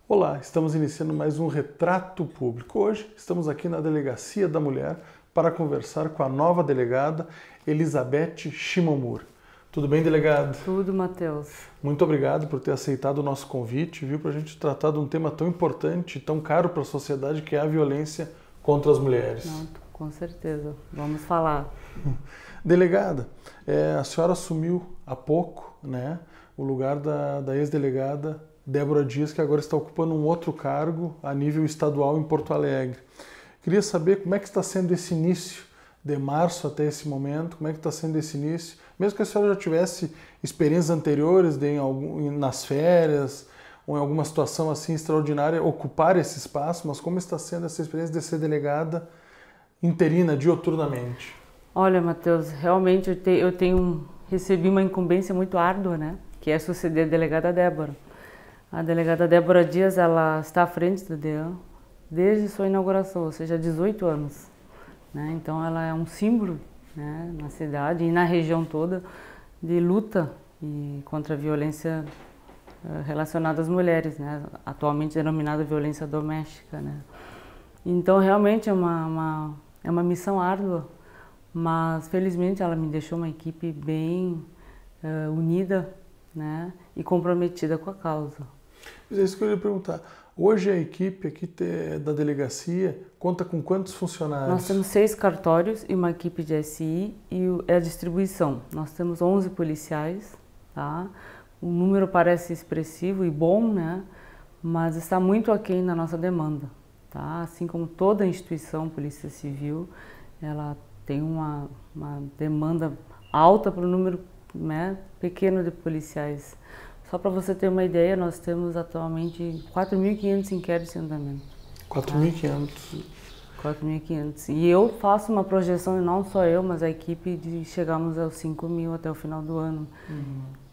Olá, estamos iniciando mais um Retrato Público. Hoje estamos aqui na Delegacia da Mulher para conversar com a nova delegada Elizabeth Shimomura. Tudo bem, delegado? Tudo, Matheus. Muito obrigado por ter aceitado o nosso convite, viu, para a gente tratar de um tema tão importante, tão caro para a sociedade, que é a violência contra as mulheres. Não, com certeza. Vamos falar. Delegada, a senhora assumiu há pouco, né, o lugar da ex-delegada Débora Dias, que agora está ocupando um outro cargo a nível estadual em Porto Alegre. Queria saber como é que está sendo esse início de março até esse momento, como é que está sendo esse início, mesmo que a senhora já tivesse experiências anteriores nas férias ou em alguma situação assim extraordinária, ocupar esse espaço, mas como está sendo essa experiência de ser delegada interina, dioturnamente? Olha, Matheus, realmente recebi uma incumbência muito árdua, né? Que é suceder a delegada Débora. A delegada Débora Dias, ela está à frente do DEAN desde sua inauguração, ou seja, há 18 anos. Né? Então, ela é um símbolo, né, na cidade e na região toda de luta contra a violência relacionada às mulheres, né? Atualmente denominada violência doméstica. Né? Então, realmente é uma missão árdua, mas felizmente ela me deixou uma equipe bem unida, né, e comprometida com a causa. É isso que eu ia perguntar. Hoje a equipe aqui da delegacia conta com quantos funcionários? Nós temos 6 cartórios e uma equipe de SI e a distribuição. Nós temos 11 policiais, tá? O número parece expressivo e bom, né? Mas está muito aquém da nossa demanda, tá? Assim como toda instituição, Polícia Civil, ela tem uma demanda alta para o número, né, pequeno de policiais. Só para você ter uma ideia, nós temos atualmente 4.500 inquéritos em andamento. 4.500. 4.500. E eu faço uma projeção, e não só eu, mas a equipe, de chegarmos aos 5.000 até o final do ano.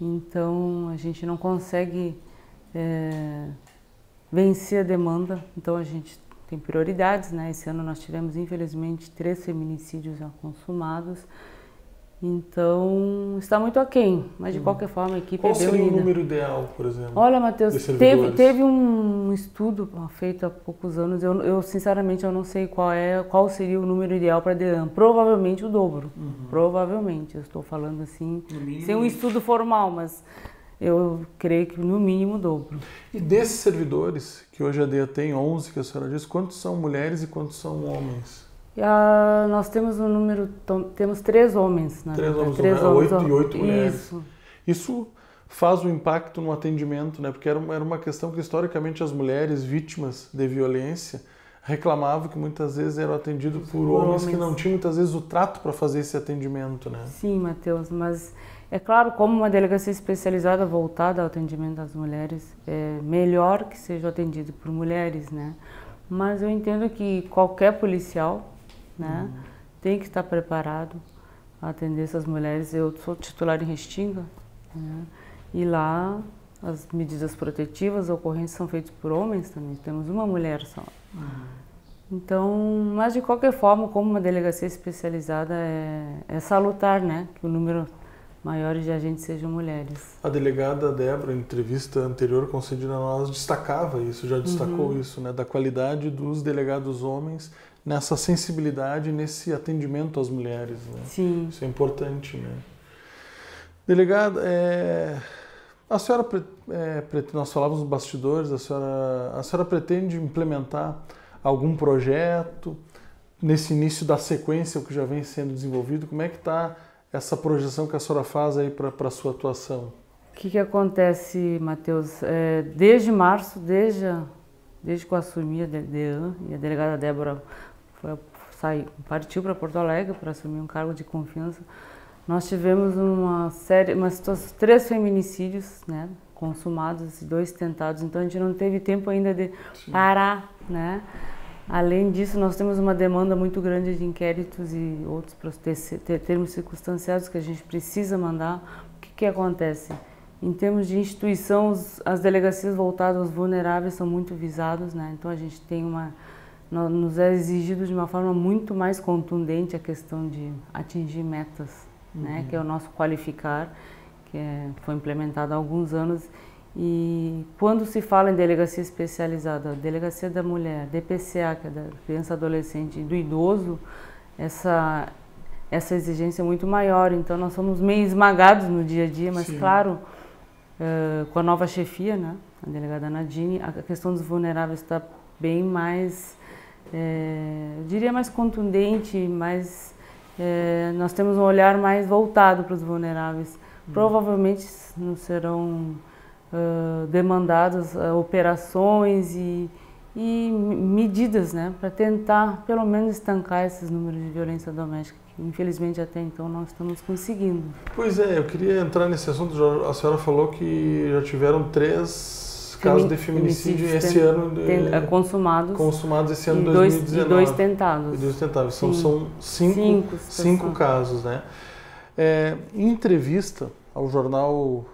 Então, a gente não consegue vencer a demanda, então a gente tem prioridades, né? Esse ano nós tivemos, infelizmente, 3 feminicídios já consumados. Então, está muito aquém, mas de qualquer forma a equipe é bem unida. Qual seria o número ideal, por exemplo? Olha, Matheus, teve um estudo feito há poucos anos, eu sinceramente eu não sei qual seria o número ideal para DEAN. Provavelmente o dobro, provavelmente, eu estou falando assim, sem um estudo formal, mas eu creio que no mínimo o dobro. E desses servidores, que hoje a DEAN tem 11, que a senhora disse, quantos são mulheres e quantos são homens? Nós temos temos 3 homens, né? 3 homens, 8 mulheres. Isso. Isso faz um impacto no atendimento, né? Porque era uma questão que historicamente as mulheres vítimas de violência reclamavam que muitas vezes eram atendidos por homens que não tinham muitas vezes o trato para fazer esse atendimento, né? Sim, Matheus, mas é claro, como uma delegacia especializada voltada ao atendimento das mulheres, é melhor que seja atendido por mulheres, né? Mas eu entendo que qualquer policial, né, tem que estar preparado a atender essas mulheres. Eu sou titular em Restinga, né, e lá as medidas protetivas, as ocorrências são feitas por homens também, temos uma mulher só. Então, mas de qualquer forma, como uma delegacia especializada, é salutar, né, que o número maior de agentes sejam mulheres. A delegada Débora, em entrevista anterior concedida a nós, destacava isso, já destacou isso, né, da qualidade dos delegados homens nessa sensibilidade, nesse atendimento às mulheres, né? Sim. Isso é importante, né? Delegada, a senhora, nós falávamos nos bastidores, a senhora pretende implementar algum projeto nesse início da sequência, o que já vem sendo desenvolvido? Como é que está essa projeção que a senhora faz aí para a sua atuação? O que acontece, Matheus? Desde março, desde que eu assumi a DEAN, e a delegada Débora partiu para Porto Alegre para assumir um cargo de confiança, nós tivemos 3 feminicídios, né, consumados e 2 tentados, então a gente não teve tempo ainda de parar, né? Além disso, nós temos uma demanda muito grande de inquéritos e outros termos circunstanciados que a gente precisa mandar. O que acontece? Em termos de instituição, as delegacias voltadas aos vulneráveis são muito visados, né? Então a gente tem nos é exigido de uma forma muito mais contundente a questão de atingir metas, né? Que é o nosso qualificar, que foi implementado há alguns anos. E quando se fala em delegacia especializada, delegacia da mulher, DPCA, que é da criança, adolescente e do idoso, essa exigência é muito maior. Então nós somos meio esmagados no dia a dia, mas Sim. claro, com a nova chefia, né, a delegada Nadine, a questão dos vulneráveis está bem mais, eu diria mais contundente, mais, nós temos um olhar mais voltado para os vulneráveis. Provavelmente não serão demandadas operações e medidas, né, para tentar pelo menos estancar esses números de violência doméstica, que infelizmente até então não estamos conseguindo. Pois é, eu queria entrar nesse assunto. A senhora falou que já tiveram 3 casos de feminicídio esse ano consumados esse ano de 2019. E 2 tentados. E 2 tentados. São 5 casos, né? Em entrevista ao jornal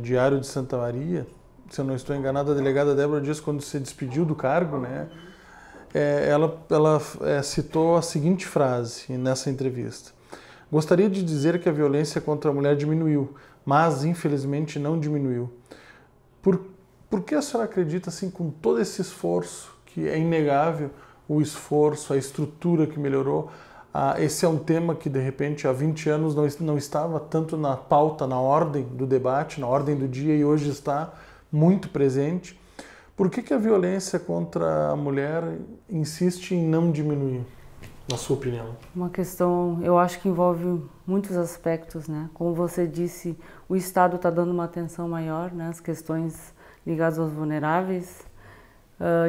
Diário de Santa Maria, se eu não estou enganado, a delegada Débora Dias, quando se despediu do cargo, né, ela citou a seguinte frase nessa entrevista: gostaria de dizer que a violência contra a mulher diminuiu, mas infelizmente não diminuiu. Por que a senhora acredita, assim, com todo esse esforço, que é inegável o esforço, a estrutura que melhorou, esse é um tema que de repente há 20 anos não estava tanto na pauta, na ordem do debate, na ordem do dia, e hoje está muito presente? Por que a violência contra a mulher insiste em não diminuir, na sua opinião? Uma questão, eu acho que envolve muitos aspectos, né? Como você disse, o Estado está dando uma atenção maior, né, às questões ligadas aos vulneráveis.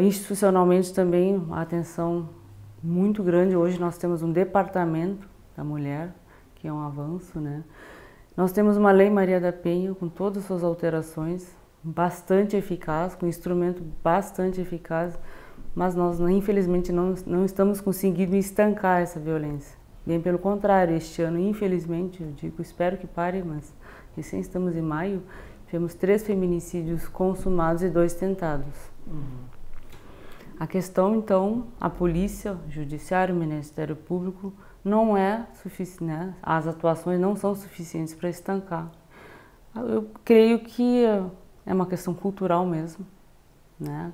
Institucionalmente também, a atenção muito grande. Hoje nós temos um departamento da mulher, que é um avanço, né? Nós temos uma Lei Maria da Penha, com todas as suas alterações, bastante eficaz, com instrumento bastante eficaz, mas nós infelizmente não estamos conseguindo estancar essa violência. Bem pelo contrário, este ano, infelizmente, eu digo, espero que pare, mas recém estamos em maio, tivemos 3 feminicídios consumados e 2 tentados. A questão, então, a polícia, o judiciário, o Ministério Público, não é suficiente, né? As atuações não são suficientes para estancar. Eu creio que é uma questão cultural mesmo, né?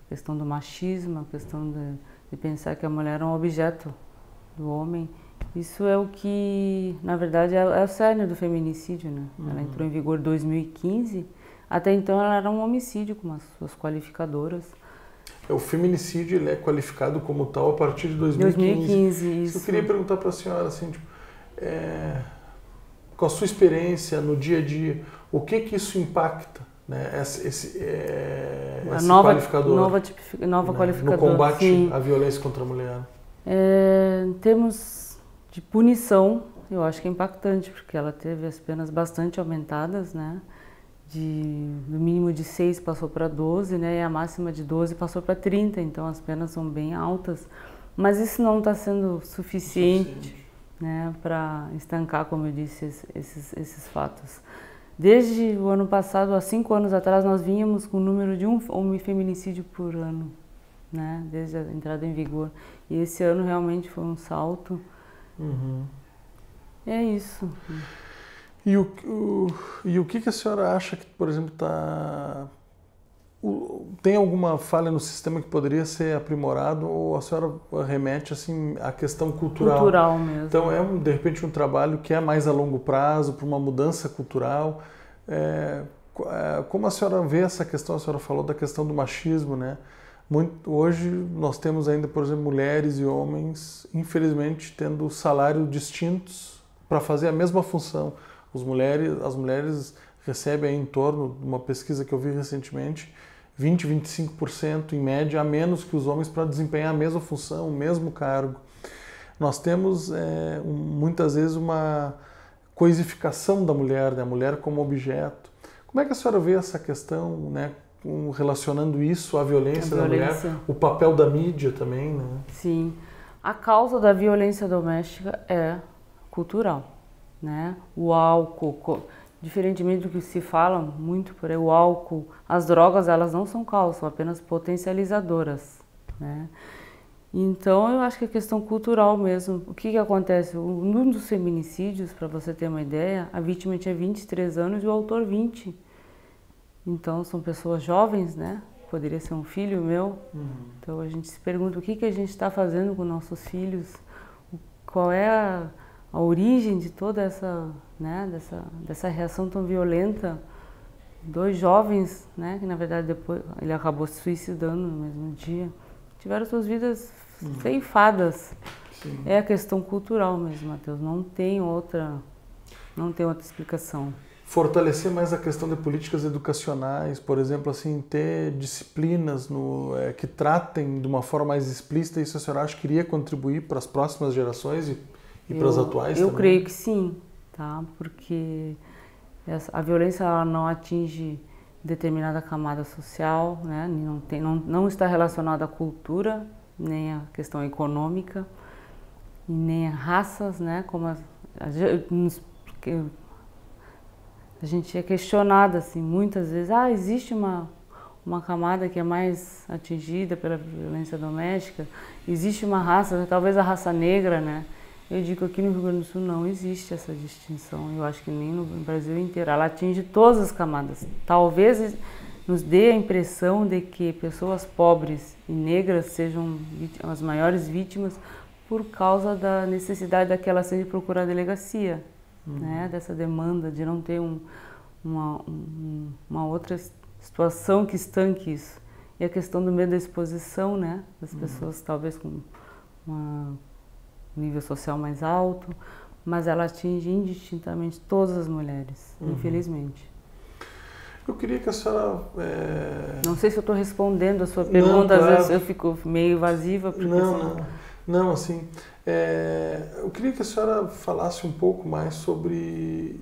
A questão do machismo, a questão de pensar que a mulher é um objeto do homem. Isso é o que, na verdade, é o cerne do feminicídio, né? Ela entrou em vigor em 2015, até então ela era um homicídio com as suas qualificadoras. O feminicídio, ele é qualificado como tal a partir de 2015. Isso. Eu queria perguntar para a senhora, assim, tipo, com a sua experiência no dia a dia, o que isso impacta, né, esse qualificador? Nova qualificador. No combate Sim. à violência contra a mulher. Em termos de punição, eu acho que é impactante, porque ela teve as penas bastante aumentadas, né? Do mínimo de 6 passou para 12, né? E a máxima de 12 passou para 30, então as penas são bem altas. Mas isso não está sendo suficiente, né, para estancar, como eu disse, esses fatos. Desde o ano passado, há 5 anos atrás, nós vínhamos com o número de um feminicídio por ano, né? Desde a entrada em vigor. E esse ano realmente foi um salto. É isso. E o que a senhora acha que, por exemplo, tem alguma falha no sistema que poderia ser aprimorado, ou a senhora remete, assim, à questão cultural? Cultural mesmo. Então de repente um trabalho que é mais a longo prazo, para uma mudança cultural. Como a senhora vê essa questão? A senhora falou da questão do machismo, né? Hoje nós temos ainda, por exemplo, mulheres e homens, infelizmente, tendo salários distintos para fazer a mesma função. As mulheres recebem em torno de uma pesquisa que eu vi recentemente, 20, 25% em média a menos que os homens para desempenhar a mesma função, o mesmo cargo. Nós temos muitas vezes uma coisificação da mulher, né? A mulher como objeto. Como é que a senhora vê essa questão, né? Relacionando isso à violência da mulher, o papel da mídia também, né? Sim. A causa da violência doméstica é cultural, né? O álcool, diferentemente do que se fala muito por aí, o álcool, as drogas, elas não são causa, são apenas potencializadoras, né? Então, eu acho que é questão cultural mesmo. O que acontece? Um dos feminicídios, para você ter uma ideia, a vítima tinha 23 anos e o autor 20. Então são pessoas jovens, né? Poderia ser um filho meu. Então a gente se pergunta o que a gente está fazendo com nossos filhos, qual é a origem de toda essa, né, dessa reação tão violenta. 2 jovens, né, que na verdade depois ele acabou se suicidando no mesmo dia, tiveram suas vidas ceifadas. Sim. É a questão cultural mesmo, Matheus, não tem outra explicação. Fortalecer mais a questão de políticas educacionais, por exemplo, assim, ter disciplinas que tratem de uma forma mais explícita, isso a senhora acha que iria contribuir para as próximas gerações e para as atuais eu também? creio que sim, tá? Porque a violência ela não atinge determinada camada social, né? Não está relacionada à cultura, nem à questão econômica, nem a raças, né? Como a gente é questionada assim, muitas vezes, existe uma camada que é mais atingida pela violência doméstica, existe uma raça, talvez a raça negra, né? Eu digo que aqui no Rio Grande do Sul não existe essa distinção, eu acho que nem no Brasil inteiro, ela atinge todas as camadas. Talvez nos dê a impressão de que pessoas pobres e negras sejam as maiores vítimas por causa da necessidade daquela de procurar a delegacia, né? Dessa demanda de não ter uma outra situação que estanque isso. E a questão do medo da exposição, né? Das pessoas talvez com um nível social mais alto, mas ela atinge indistintamente todas as mulheres, infelizmente. Eu queria que a senhora... Não sei se eu estou respondendo a sua pergunta, claro. Às vezes eu fico meio evasiva. Porque Não, assim, eu queria que a senhora falasse um pouco mais sobre...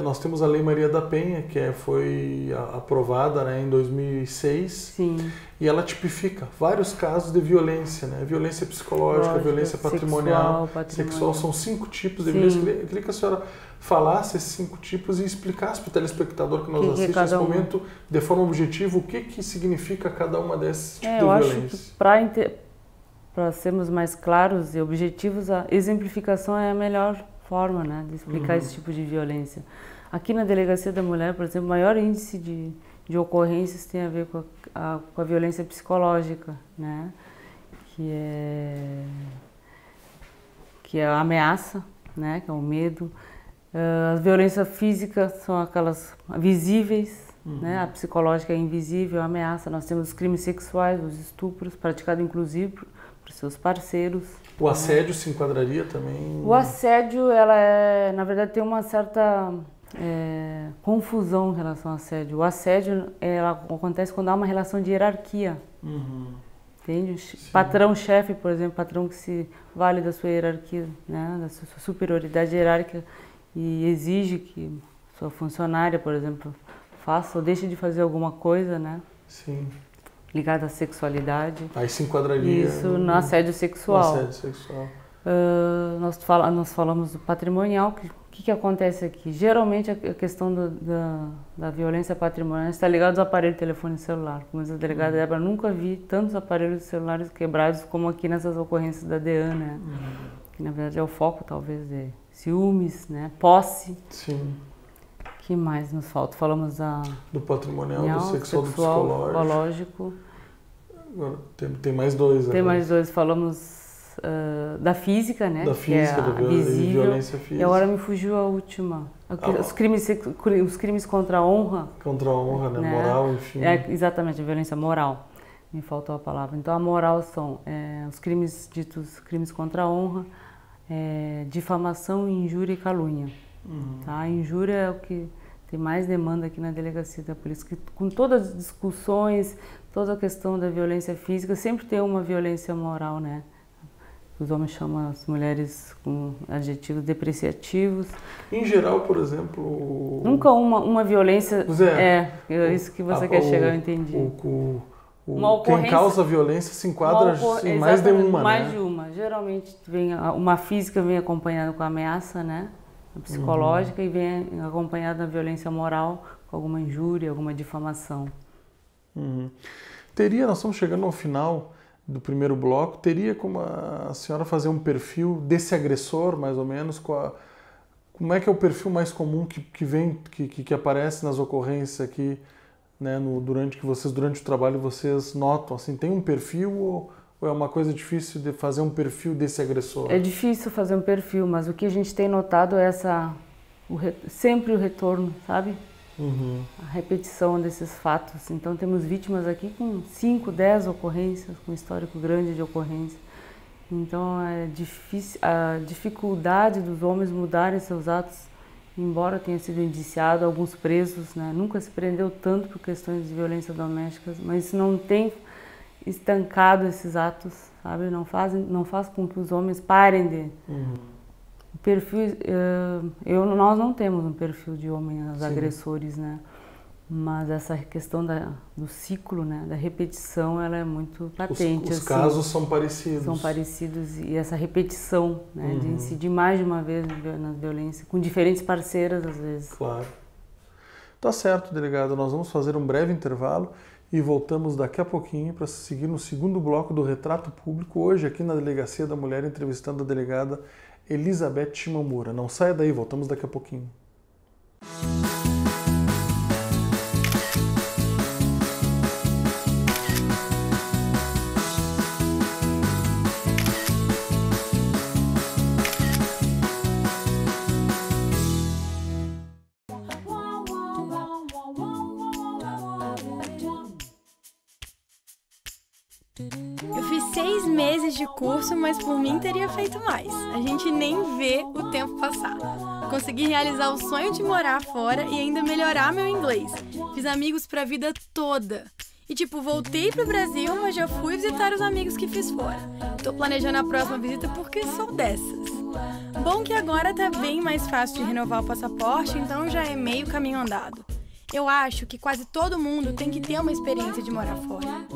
nós temos a Lei Maria da Penha, que foi aprovada, né, em 2006. Sim. E ela tipifica vários casos de violência, né? Violência psicológica, violência patrimonial, sexual. São 5 tipos de violência. Eu queria que a senhora falasse esses 5 tipos e explicasse para o telespectador que nos assiste nesse momento, de forma objetiva, o que significa cada uma desses tipos de violência. Acho que para sermos mais claros e objetivos, a exemplificação é a melhor forma, né, de explicar esse tipo de violência. Aqui na Delegacia da Mulher, por exemplo, o maior índice de ocorrências tem a ver com a violência psicológica, né, que é a ameaça, né, que é o medo. A violência física são aquelas visíveis, né, a psicológica é invisível, a ameaça. Nós temos os crimes sexuais, os estupros, praticados inclusive por seus parceiros. O assédio se enquadraria também? O assédio, na verdade, tem uma certa confusão em relação ao assédio. O assédio acontece quando há uma relação de hierarquia. Entende? Sim. Patrão-chefe, por exemplo, patrão que se vale da sua hierarquia, né, da sua superioridade hierárquica e exige que sua funcionária, por exemplo, faça ou deixe de fazer alguma coisa, né? Sim. Ligada à sexualidade. Aí se enquadraria... Isso, no assédio sexual. No assédio sexual. Nós falamos do patrimonial. O que acontece aqui? Geralmente a questão da violência patrimonial está ligada ao aparelho de telefone celular. Como diz a delegada Débora, nunca vi tantos aparelhos celulares quebrados como aqui nessas ocorrências da DEAN, né? Que na verdade é o foco talvez de ciúmes, né? Posse. Sim. O que mais nos falta? Falamos do patrimonial, do sexual, do psicológico. Agora, tem mais 2. Tem mais 2. Falamos da física, né? Da física, que é da violência física. E agora me fugiu a última. Os crimes contra a honra. Contra a honra, né? Moral, enfim. Exatamente, a violência moral. Me faltou a palavra. Então, a moral são os crimes ditos crimes contra a honra, difamação, injúria e calúnia. Tá? A injúria é o que tem mais demanda aqui na Delegacia da Polícia. Que, com todas as discussões, toda a questão da violência física, sempre tem uma violência moral, né? Os homens chamam as mulheres com adjetivos depreciativos. Em geral, por exemplo... Nunca uma violência... isso que você quer chegar, eu entendi. Quem causa violência se enquadra em mais de uma, mais de uma. Geralmente, uma física vem acompanhada com a ameaça, né? A psicológica, e vem acompanhada da violência moral, com alguma injúria, alguma difamação. Nós estamos chegando ao final do primeiro bloco, teria como a senhora fazer um perfil desse agressor, mais ou menos, como é que é o perfil mais comum que aparece nas ocorrências aqui né, durante o trabalho vocês notam, assim, tem um perfil ou é uma coisa difícil de fazer um perfil desse agressor? É difícil fazer um perfil, mas o que a gente tem notado é sempre o retorno, sabe? Uhum. A repetição desses fatos. Então temos vítimas aqui com 5, 10 ocorrências, com um histórico grande de ocorrência. Então é difícil, a dificuldade dos homens mudarem seus atos, embora tenha sido indiciado, alguns presos, né? Nunca se prendeu tanto por questões de violência doméstica, mas isso não tem estancado esses atos, sabe? Não faz com que os homens parem de... O perfil, nós não temos um perfil de homens agressores, né? Mas essa questão do ciclo, né? Da repetição, ela é muito patente. Os casos são parecidos. São parecidos e essa repetição, né? De incidir mais de uma vez na violência, com diferentes parceiras às vezes. Claro. Tá certo, delegado. Nós vamos fazer um breve intervalo e voltamos daqui a pouquinho para seguir no segundo bloco do Retrato Público, hoje aqui na Delegacia da Mulher, entrevistando a delegada Elizabeth Shimomura. Não saia daí, voltamos daqui a pouquinho. Eu fiz 6 meses de curso, mas por mim teria feito mais. A gente nem vê o tempo passar. Consegui realizar o sonho de morar fora e ainda melhorar meu inglês. Fiz amigos pra vida toda. E voltei pro Brasil, mas já fui visitar os amigos que fiz fora. Tô planejando a próxima visita porque sou dessas. Bom que agora tá bem mais fácil de renovar o passaporte, então já é meio caminho andado. Eu acho que quase todo mundo tem que ter uma experiência de morar fora.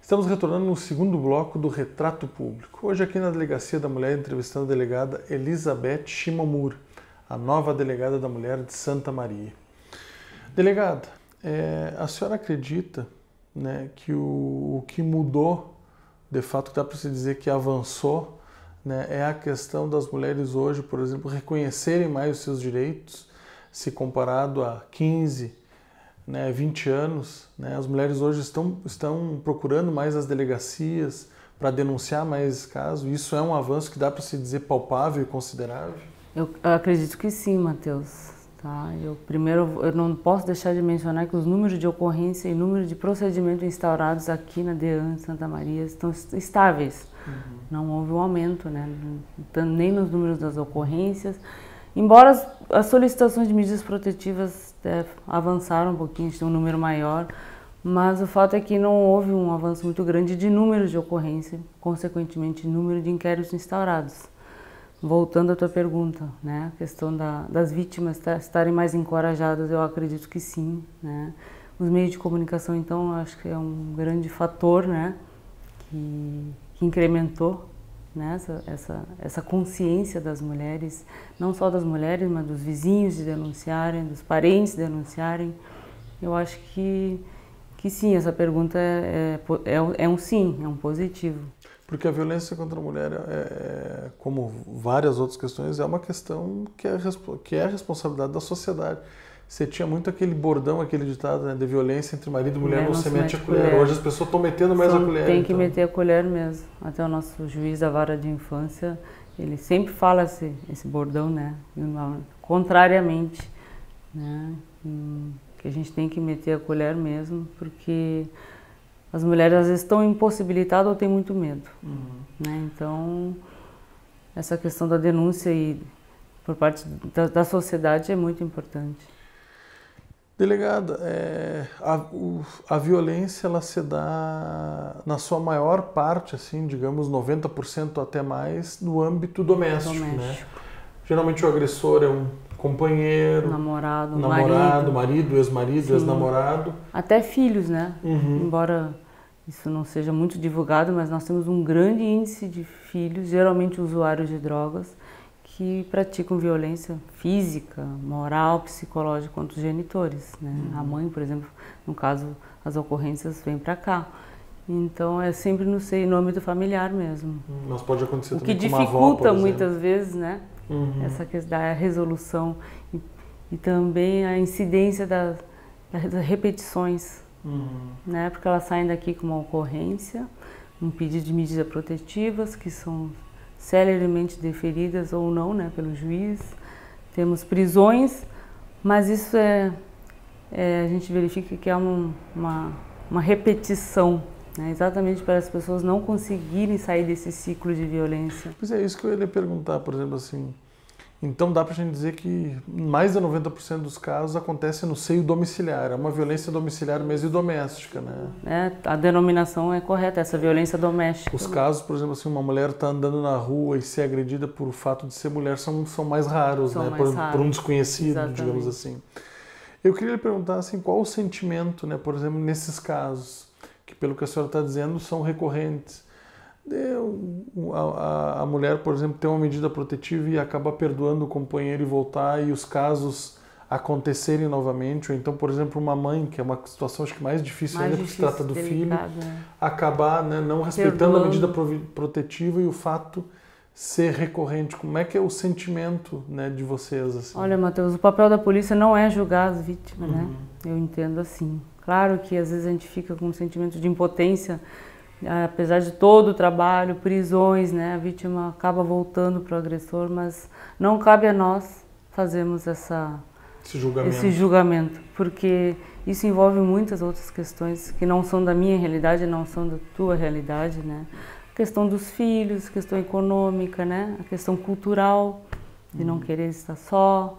Estamos retornando no segundo bloco do Retrato Público. Hoje aqui na Delegacia da Mulher, entrevistando a delegada Elizabeth Shimomura. a nova delegada da mulher de Santa Maria. Delegada, a senhora acredita, né, que o que mudou, de fato dá para se dizer que avançou, né, é a questão das mulheres hoje, por exemplo, reconhecerem mais os seus direitos, se comparado a 15, né, 20 anos, né, as mulheres hoje estão procurando mais as delegacias para denunciar mais casos. Isso é um avanço que dá para se dizer palpável e considerável? Eu acredito que sim, Matheus. Tá? Eu não posso deixar de mencionar que os números de ocorrência e número de procedimentos instaurados aqui na DEAN Santa Maria estão estáveis. Não houve um aumento, né, nem nos números das ocorrências. Embora as solicitações de medidas protetivas avançaram um pouquinho, a gente tem um número maior, mas o fato é que não houve um avanço muito grande de números de ocorrência, consequentemente, número de inquéritos instaurados. Voltando à tua pergunta, né, a questão das vítimas estarem mais encorajadas, eu acredito que sim, né. Os meios de comunicação, então, acho que é um grande fator, né, que incrementou, né, essa consciência das mulheres, não só das mulheres, mas dos vizinhos de denunciarem, dos parentes de denunciarem. Eu acho que sim, essa pergunta é um sim, é um positivo. Porque a violência contra a mulher, como várias outras questões, é uma questão que é a responsabilidade da sociedade. Você tinha muito aquele bordão, aquele ditado, né, de violência entre marido e mulher, não se mete a colher. Hoje as pessoas estão metendo mais a colher. Tem que meter a colher mesmo. Até o nosso juiz da vara de infância, ele sempre fala esse bordão, né, contrariamente, né, que a gente tem que meter a colher mesmo, porque as mulheres às vezes estão impossibilitadas ou têm muito medo. Né? Então, essa questão da denúncia por parte da sociedade é muito importante. Delegada, a violência ela se dá na sua maior parte, assim, digamos 90% até mais, no âmbito doméstico. Né? Geralmente o agressor é um companheiro, namorado, marido, ex-marido, ex-namorado. Até filhos, né? Embora isso não seja muito divulgado, mas nós temos um grande índice de filhos, geralmente usuários de drogas, que praticam violência física, moral, psicológica contra os genitores. Né? A mãe, por exemplo, no caso, as ocorrências vêm para cá. Então é sempre no âmbito familiar mesmo. Mas pode acontecer também com uma avó, por exemplo. O que dificulta muitas vezes, né? Essa questão da resolução e também a incidência das repetições, né? Porque elas saem daqui com uma ocorrência, um pedido de medidas protetivas que são celeremente deferidas ou não, né, pelo juiz. Temos prisões, mas isso a gente verifica que é uma repetição, né, exatamente para as pessoas não conseguirem sair desse ciclo de violência. Pois é, isso que eu ia lhe perguntar, por exemplo, assim, então dá para a gente dizer que mais de 90% dos casos acontece no seio domiciliar, é uma violência domiciliar mesmo e doméstica, né? A denominação é correta, essa violência doméstica. Os casos, por exemplo, assim, uma mulher está andando na rua e ser agredida por o fato de ser mulher são mais raros, né? Por um desconhecido, exatamente, digamos assim. Eu queria lhe perguntar, assim, qual o sentimento, né, por exemplo, nesses casos, que pelo que a senhora está dizendo são recorrentes, a mulher, por exemplo, tem uma medida protetiva e acaba perdoando o companheiro e voltar e os casos acontecerem novamente, ou então, por exemplo, uma mãe, que é uma situação acho que mais difícil ainda porque se trata do filho, acabar, né, não respeitando a medida protetiva e o fato ser recorrente. Como é que é o sentimento, né, de vocês? Assim? Olha, Matheus, o papel da polícia não é julgar as vítimas, né? Eu entendo assim. Claro que às vezes a gente fica com um sentimento de impotência, apesar de todo o trabalho, prisões, né, a vítima acaba voltando para o agressor, mas não cabe a nós fazermos esse julgamento, porque isso envolve muitas outras questões que não são da minha realidade, não são da tua realidade, né? A questão dos filhos, a questão econômica, né? A questão cultural, de não querer estar só.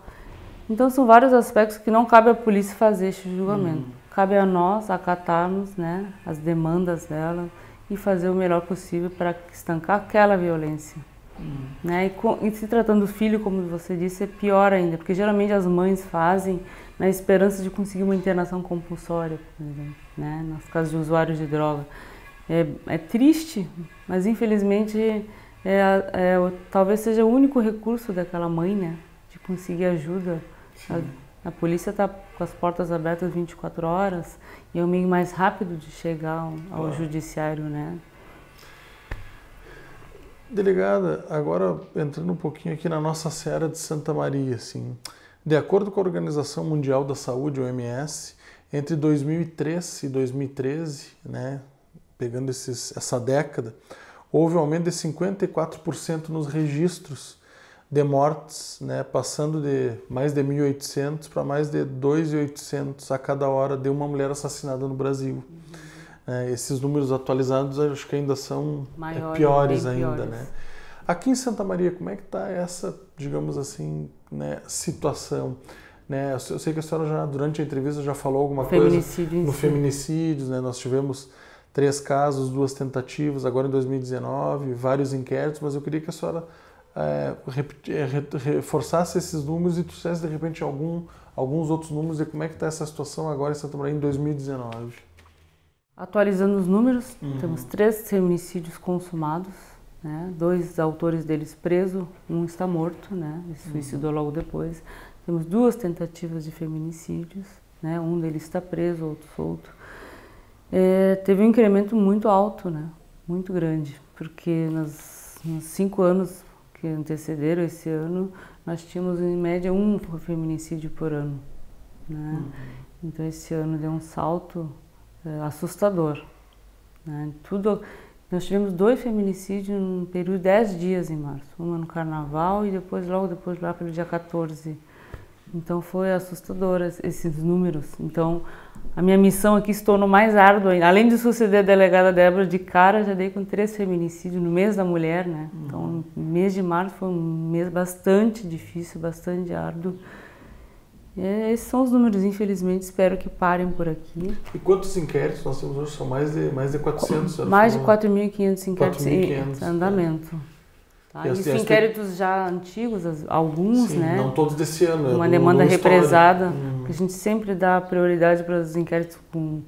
Então são vários aspectos que não cabe à polícia fazer esse julgamento. Cabe a nós acatarmos, né, as demandas dela e fazer o melhor possível para estancar aquela violência. Né? E se tratando do filho, como você disse, é pior ainda, porque geralmente as mães fazem na esperança de conseguir uma internação compulsória, por exemplo, né? Nos casos de usuários de droga. É triste, mas infelizmente talvez seja o único recurso daquela mãe, né, de conseguir ajuda. A polícia está com as portas abertas 24 horas e é o meio mais rápido de chegar ao judiciário, né? Delegada, agora entrando um pouquinho aqui na nossa seara de Santa Maria, assim, de acordo com a Organização Mundial da Saúde, OMS, entre 2003 e 2013, né, pegando essa década, houve um aumento de 54% nos registros de mortes, né, passando de mais de 1.800 para mais de 2.800 a cada hora de uma mulher assassinada no Brasil. Esses números atualizados acho que ainda são piores ainda, né? Aqui em Santa Maria, como é que está essa, digamos assim, né, situação? Né? Eu sei que a senhora já, durante a entrevista, já falou alguma coisa no feminicídios, né? Nós tivemos 3 casos, 2 tentativas, agora em 2019, vários inquéritos, mas eu queria que a senhora reforçasse esses números e trouxesse, de repente, alguns outros números de como é que está essa situação agora em Santa Maria em 2019. Atualizando os números, temos 3 feminicídios consumados, né? 2 autores deles presos, um está morto, né? Ele se suicidou logo depois. Temos 2 tentativas de feminicídios, né? Um deles está preso, outro solto. Teve um incremento muito alto, né? Muito grande, porque nos 5 anos que antecederam esse ano, nós tínhamos em média 1 feminicídio por ano, né? Então esse ano deu um salto assustador, né? Nós tivemos 2 feminicídios num período de 10 dias em março, uma no Carnaval e logo depois lá pelo dia 14. Então foi assustador esses números. Então a minha missão aqui se tornou mais árdua ainda. Além de suceder a delegada Débora, de cara já dei com 3 feminicídios no mês da mulher, né? Então o mês de março foi um mês bastante difícil, bastante árduo. Esses são os números, infelizmente, espero que parem por aqui. E quantos inquéritos nós temos hoje? São mais de 400? Mais de 4.500 inquéritos em andamento. Tá? Isso inquéritos já antigos, alguns, sim, né? Não todos desse ano. Uma demanda represada, que a gente sempre dá prioridade para os inquéritos com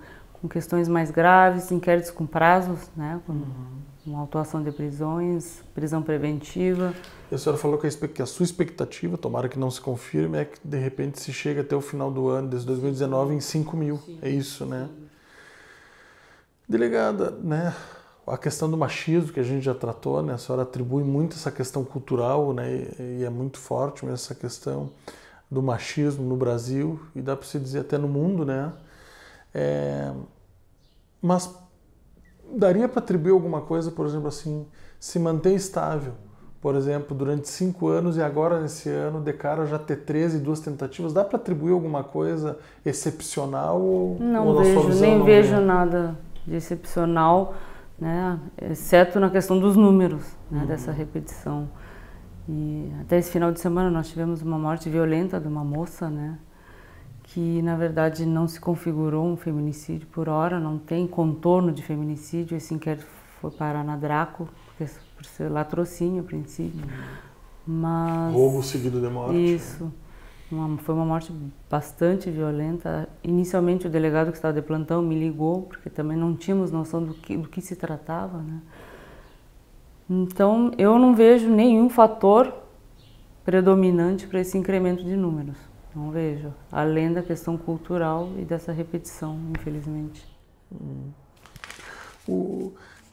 questões mais graves, inquéritos com prazos, né? Com autuação de prisões, prisão preventiva. E a senhora falou que a sua expectativa, tomara que não se confirme, é que de repente se chega até o final do ano, desde 2019, em 5.000. Sim, é isso, né? Sim. Delegada, né? A questão do machismo que a gente já tratou, né? A senhora atribui muito essa questão cultural, né? E é muito forte mesmo essa questão do machismo no Brasil e dá para se dizer até no mundo, né? Mas daria para atribuir alguma coisa, por exemplo, assim, se manter estável, por exemplo, durante 5 anos e agora nesse ano, de cara já ter 13 e 2 tentativas, dá para atribuir alguma coisa excepcional? Não vejo, nem vejo nada de excepcional, né? Exceto na questão dos números, né? Dessa repetição. E até esse final de semana nós tivemos uma morte violenta de uma moça, né? Que na verdade não se configurou um feminicídio por hora, não tem contorno de feminicídio. Esse inquérito foi parar na Draco, por ser latrocínio a princípio. Mas roubo seguido de morte. Isso. Foi uma morte bastante violenta. Inicialmente o delegado que estava de plantão me ligou, porque também não tínhamos noção do que se tratava, né? Então eu não vejo nenhum fator predominante para esse incremento de números. Não vejo, além da questão cultural e dessa repetição, infelizmente.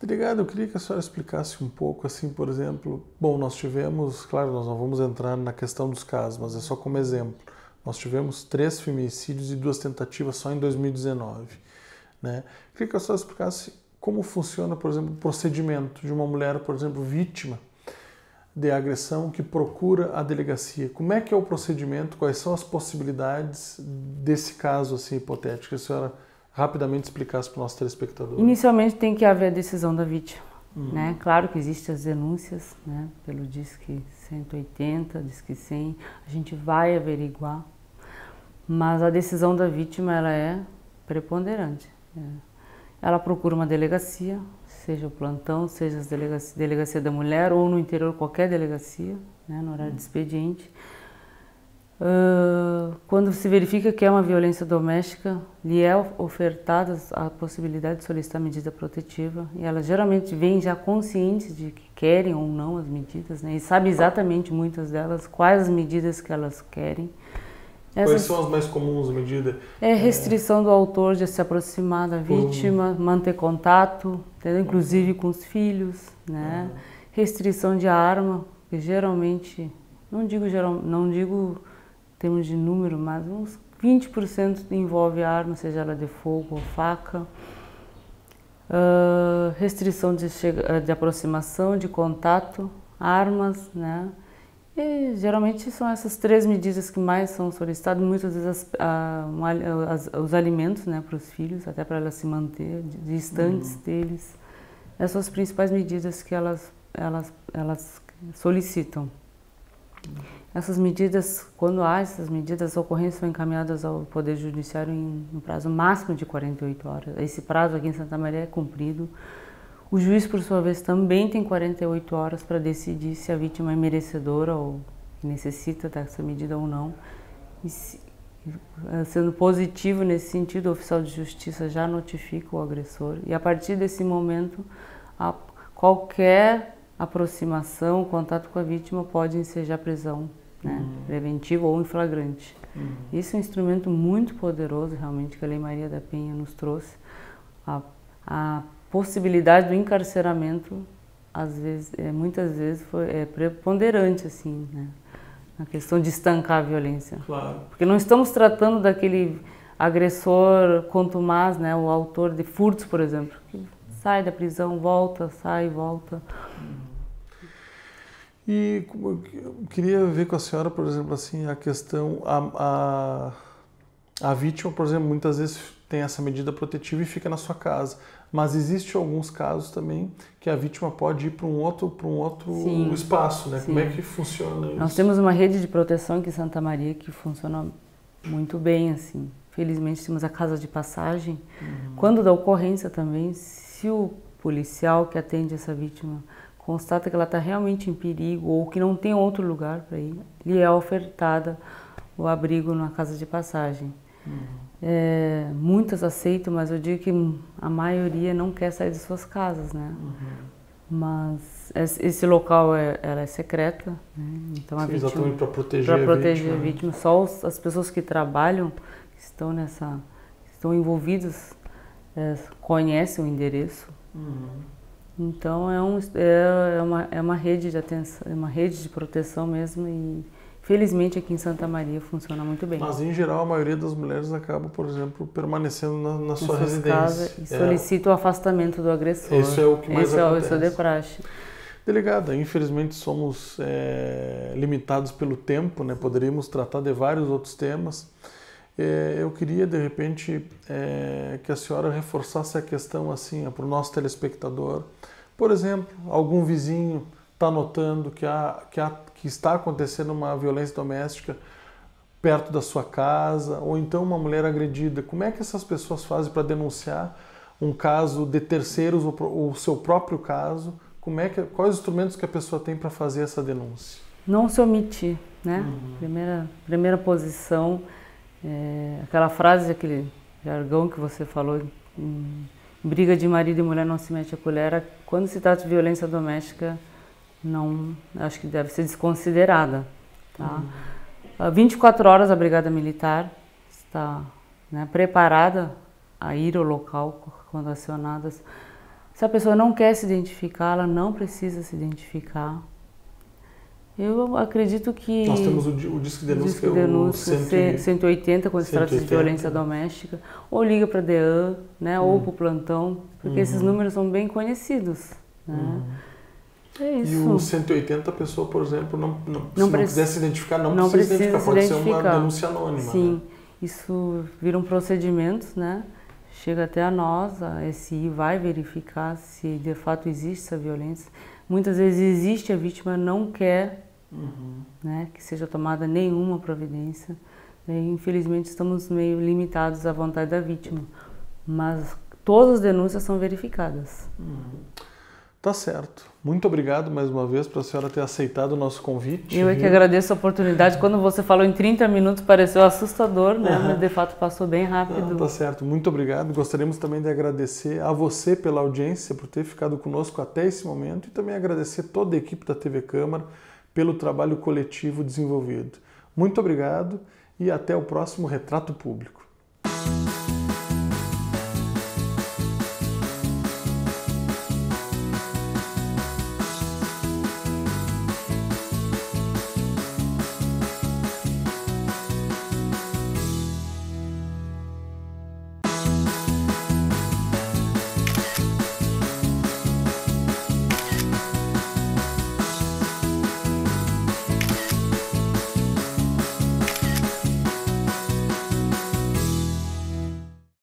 Delegado, eu queria que a senhora explicasse um pouco, assim, por exemplo, bom, nós tivemos, claro, nós não vamos entrar na questão dos casos, mas é só como exemplo, nós tivemos 3 feminicídios e 2 tentativas só em 2019, né? Eu queria que a senhora explicasse como funciona, por exemplo, o procedimento de uma mulher, por exemplo, vítima de agressão que procura a delegacia. Como é que é o procedimento? Quais são as possibilidades desse caso assim hipotético? Que a senhora rapidamente explicasse para o nosso telespectador. Inicialmente tem que haver a decisão da vítima, né? Claro que existem as denúncias, né? Pelo Disque 180, Disque 100, a gente vai averiguar, mas a decisão da vítima ela é preponderante. Ela procura uma delegacia, seja o plantão, seja a delegacia da mulher ou no interior qualquer delegacia, né, no horário de expediente. Quando se verifica que é uma violência doméstica, lhe é ofertada a possibilidade de solicitar medida protetiva, e elas geralmente vêm já conscientes de que querem ou não as medidas, né? E sabe exatamente, muitas delas, quais as medidas que elas querem. Quais são as mais comuns medidas? Restrição do autor de se aproximar da vítima, manter contato, inclusive com os filhos, né? Restrição de arma, que geralmente, não digo em termos de número, mas uns 20% envolve arma, seja ela de fogo ou faca. Restrição de aproximação, de contato, armas, né? E geralmente são essas 3 medidas que mais são solicitadas, muitas vezes os alimentos, né, para os filhos, até para elas se manter distantes deles. Essas são as principais medidas que elas solicitam. Essas medidas, quando há essas medidas, as ocorrências são encaminhadas ao Poder Judiciário no prazo máximo de 48 horas. Esse prazo aqui em Santa Maria é cumprido. O juiz, por sua vez, também tem 48 horas para decidir se a vítima é merecedora ou necessita dessa medida ou não. E sendo positivo nesse sentido, o oficial de justiça já notifica o agressor. E a partir desse momento, qualquer aproximação, contato com a vítima pode ensejar prisão, né, preventiva ou em flagrante. Isso é um instrumento muito poderoso, realmente, que a Lei Maria da Penha nos trouxe. A possibilidade do encarceramento, muitas vezes, é preponderante, assim, né, na questão de estancar a violência. Claro. Porque não estamos tratando daquele agressor contumaz, né, o autor de furtos, por exemplo, que sai da prisão, volta, sai, volta. E eu queria ver com a senhora, por exemplo, assim, a questão, a vítima, por exemplo, muitas vezes tem essa medida protetiva e fica na sua casa, mas existe alguns casos também que a vítima pode ir para um outro Sim, espaço, né? sim. Como é que funciona isso? Nós temos uma rede de proteção aqui em Santa Maria que funciona muito bem, assim. Felizmente temos a casa de passagem. Quando da ocorrência também, se o policial que atende essa vítima constata que ela está realmente em perigo ou que não tem outro lugar para ir, lhe é ofertada o abrigo na casa de passagem. Muitas aceitam, mas eu digo que a maioria não quer sair de suas casas, né? Mas esse local ela é secreta, né? Então a vítima, exatamente para proteger a vítima. Só as pessoas que trabalham, que estão envolvidas, conhecem o endereço. Então é uma rede de atenção, é uma rede de proteção mesmo, e felizmente aqui em Santa Maria funciona muito bem. Mas em geral a maioria das mulheres acaba, por exemplo, permanecendo na sua residência. Casa, e solicita o afastamento do agressor. Isso é o que mais acontece. Isso é de praxe. Delegada, infelizmente somos limitados pelo tempo, né? Poderíamos tratar de vários outros temas. Eu queria, de repente, que a senhora reforçasse a questão assim, para o nosso telespectador. Por exemplo, algum vizinho está notando que está acontecendo uma violência doméstica perto da sua casa, ou então uma mulher agredida. Como é que essas pessoas fazem para denunciar um caso de terceiros ou o seu próprio caso? Quais os instrumentos que a pessoa tem para fazer essa denúncia? Não se omitir, né? Primeira posição. Aquela frase, aquele jargão que você falou, em briga de marido e mulher não se mete a colher, quando se trata de violência doméstica, acho que deve ser desconsiderada. Tá? 24 horas a Brigada Militar está, né, preparada a ir ao local quando acionadas. Se a pessoa não quer se identificar, ela não precisa se identificar. Eu acredito que... Nós temos o Disque Denúncia, o 180, quando se trata de violência doméstica, ou liga para a DEAN, né, ou para o plantão, porque esses números são bem conhecidos. Né? É isso. E o 180, a pessoa, por exemplo, se não quiser se identificar, não precisa se identificar, pode ser uma denúncia anônima. Sim, né? Isso viram procedimentos, né? Chega até a nós, a SI vai verificar se de fato existe essa violência. Muitas vezes existe, a vítima não quer, né, que seja tomada nenhuma providência. Infelizmente estamos meio limitados à vontade da vítima, mas todas as denúncias são verificadas. Tá certo. Muito obrigado mais uma vez para a senhora ter aceitado o nosso convite. Eu é que agradeço a oportunidade. Quando você falou em 30 minutos, pareceu assustador, né? Mas de fato passou bem rápido. Tá certo. Muito obrigado. Gostaríamos também de agradecer a você pela audiência, por ter ficado conosco até esse momento, e também agradecer toda a equipe da TV Câmara pelo trabalho coletivo desenvolvido. Muito obrigado e até o próximo Retrato Público.